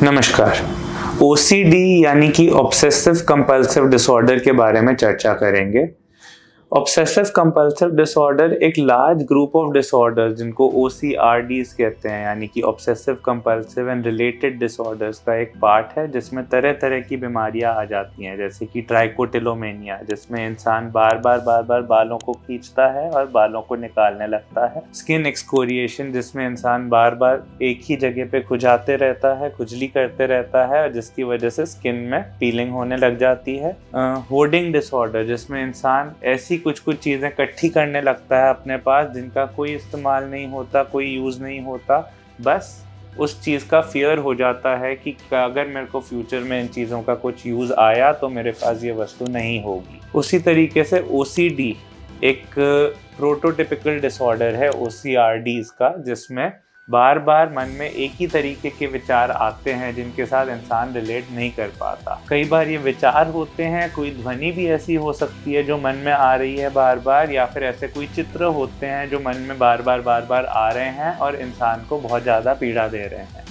नमस्कार। OCD यानी कि ऑब्सेसिव कंपल्सिव डिसऑर्डर के बारे में चर्चा करेंगे। ऑब्सेसिव कंपल्सिव डिसऑर्डर एक लार्ज ग्रुप ऑफ डिसऑर्डर्स जिनको OCRDs कहते हैं यानी कि obsessive compulsive and related disorders का एक पार्ट है, जिसमें तरह तरह की बीमारियां आ जाती हैं, जैसे कि ट्राइकोटिलोमेनिया, जिसमें इंसान बार बार बालों को खींचता है और बालों को निकालने लगता है। स्किन एक्सकोरिएशन, जिसमें इंसान बार बार एक ही जगह पे खुजाते रहता है, खुजली करते रहता है और जिसकी वजह से स्किन में पीलिंग होने लग जाती है। होर्डिंग डिसऑर्डर, जिसमें इंसान ऐसी कुछ चीज़ें इकट्ठी करने लगता है अपने पास जिनका कोई इस्तेमाल नहीं होता, कोई यूज़ नहीं होता, बस उस चीज़ का फियर हो जाता है कि अगर मेरे को फ्यूचर में इन चीज़ों का कुछ यूज़ आया तो मेरे पास ये वस्तु नहीं होगी। उसी तरीके से OCD एक प्रोटोटिपिकल डिसऑर्डर है OCRDs का, जिसमें बार बार मन में एक ही तरीके के विचार आते हैं जिनके साथ इंसान रिलेट नहीं कर पाता। कई बार ये विचार होते हैं, कोई ध्वनि भी ऐसी हो सकती है जो मन में आ रही है बार बार, या फिर ऐसे कोई चित्र होते हैं जो मन में बार बार आ रहे हैं और इंसान को बहुत ज़्यादा पीड़ा दे रहे हैं।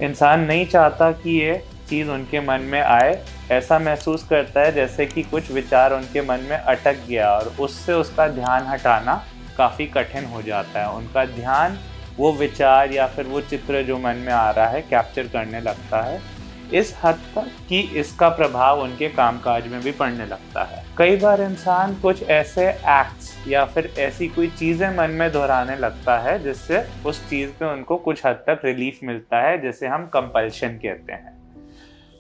इंसान नहीं चाहता कि ये चीज़ उनके मन में आए, ऐसा महसूस करता है जैसे कि कुछ विचार उनके मन में अटक गया और उससे उसका ध्यान हटाना काफ़ी कठिन हो जाता है। उनका ध्यान वो विचार या फिर वो चित्र जो मन में आ रहा है कैप्चर करने लगता है, इस हद तक कि इसका प्रभाव उनके कामकाज में भी पड़ने लगता है। कई बार इंसान कुछ ऐसे एक्ट्स या फिर ऐसी कोई चीज़ें मन में दोहराने लगता है जिससे उस चीज़ पे उनको कुछ हद तक रिलीफ मिलता है, जिसे हम कंपल्शन कहते हैं।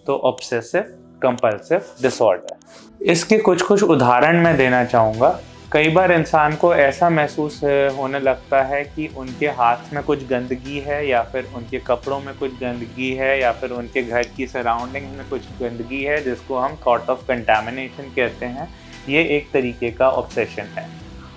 तो ऑब्सेसिव कंपल्सिव डिसऑर्डर, इसके कुछ उदाहरण मैं देना चाहूँगा। कई बार इंसान को ऐसा महसूस होने लगता है कि उनके हाथ में कुछ गंदगी है, या फिर उनके कपड़ों में कुछ गंदगी है, या फिर उनके घर की सराउंडिंग में कुछ गंदगी है, जिसको हम थॉट ऑफ कंटामिनेशन कहते हैं। ये एक तरीके का ऑब्सेशन है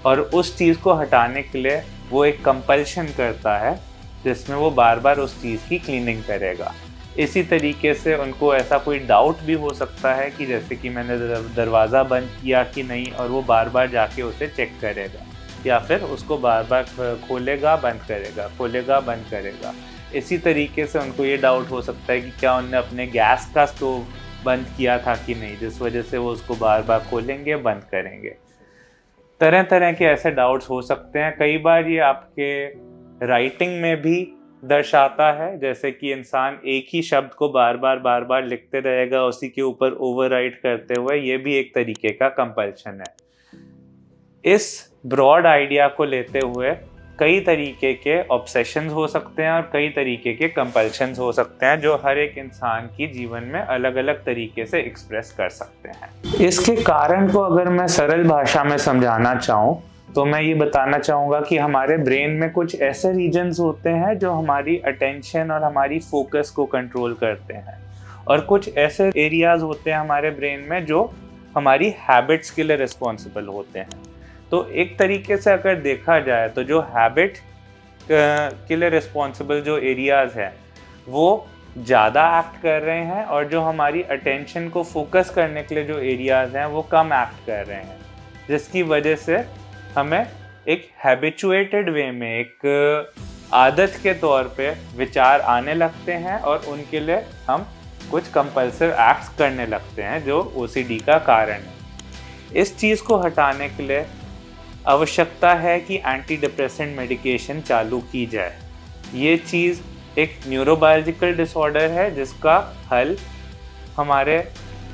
और उस चीज़ को हटाने के लिए वो एक कंपल्शन करता है जिसमें वो बार बार उस चीज़ की क्लीनिंग करेगा। इसी तरीके से उनको ऐसा कोई डाउट भी हो सकता है कि जैसे कि मैंने दरवाज़ा बंद किया कि नहीं, और वो बार बार जाके उसे चेक करेगा, या फिर उसको बार बार खोलेगा बंद करेगा, खोलेगा बंद करेगा। इसी तरीके से उनको ये डाउट हो सकता है कि क्या उन्होंने अपने गैस का स्टोव बंद किया था कि नहीं, जिस वजह से वो उसको बार बार खोलेंगे बंद करेंगे। तरह तरह के ऐसे डाउट्स हो सकते हैं। कई बार ये आपके राइटिंग में भी दर्शाता है, जैसे कि इंसान एक ही शब्द को बार बार लिखते रहेगा, उसी के ऊपर ओवरराइट करते हुए। ये भी एक तरीके का कंपल्शन है। इस ब्रॉड आइडिया को लेते हुए कई तरीके के ऑब्सेशंस हो सकते हैं और कई तरीके के कंपल्शंस हो सकते हैं, जो हर एक इंसान की जीवन में अलग अलग तरीके से एक्सप्रेस कर सकते हैं। इसके कारण को अगर मैं सरल भाषा में समझाना चाहूँ तो मैं ये बताना चाहूँगा कि हमारे ब्रेन में कुछ ऐसे रीजन्स होते हैं जो हमारी अटेंशन और हमारी फोकस को कंट्रोल करते हैं, और कुछ ऐसे एरियाज होते हैं हमारे ब्रेन में जो हमारी हैबिट्स के लिए रिस्पॉन्सिबल होते हैं। तो एक तरीके से अगर देखा जाए तो जो हैबिट के लिए रिस्पॉन्सिबल जो एरियाज हैं वो ज़्यादा एक्ट कर रहे हैं, और जो हमारी अटेंशन को फोकस करने के लिए जो एरियाज हैं वो कम एक्ट कर रहे हैं, जिसकी वजह से हमें एक हैबिचुएटेड वे में, एक आदत के तौर पे विचार आने लगते हैं और उनके लिए हम कुछ कंपल्सिव एक्ट्स करने लगते हैं, जो OCD का कारण है। इस चीज़ को हटाने के लिए आवश्यकता है कि एंटी डिप्रेसेंट मेडिकेशन चालू की जाए। ये चीज़ एक न्यूरोबायोलॉजिकल डिसऑर्डर है जिसका हल हमारे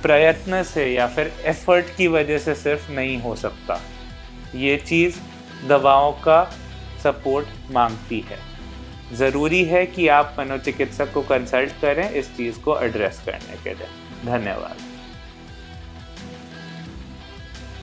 प्रयत्न से या फिर एफर्ट की वजह से सिर्फ नहीं हो सकता। ये चीज़ दवाओं का सपोर्ट मांगती है। ज़रूरी है कि आप मनोचिकित्सक को कंसल्ट करें इस चीज़ को एड्रेस करने के लिए। धन्यवाद।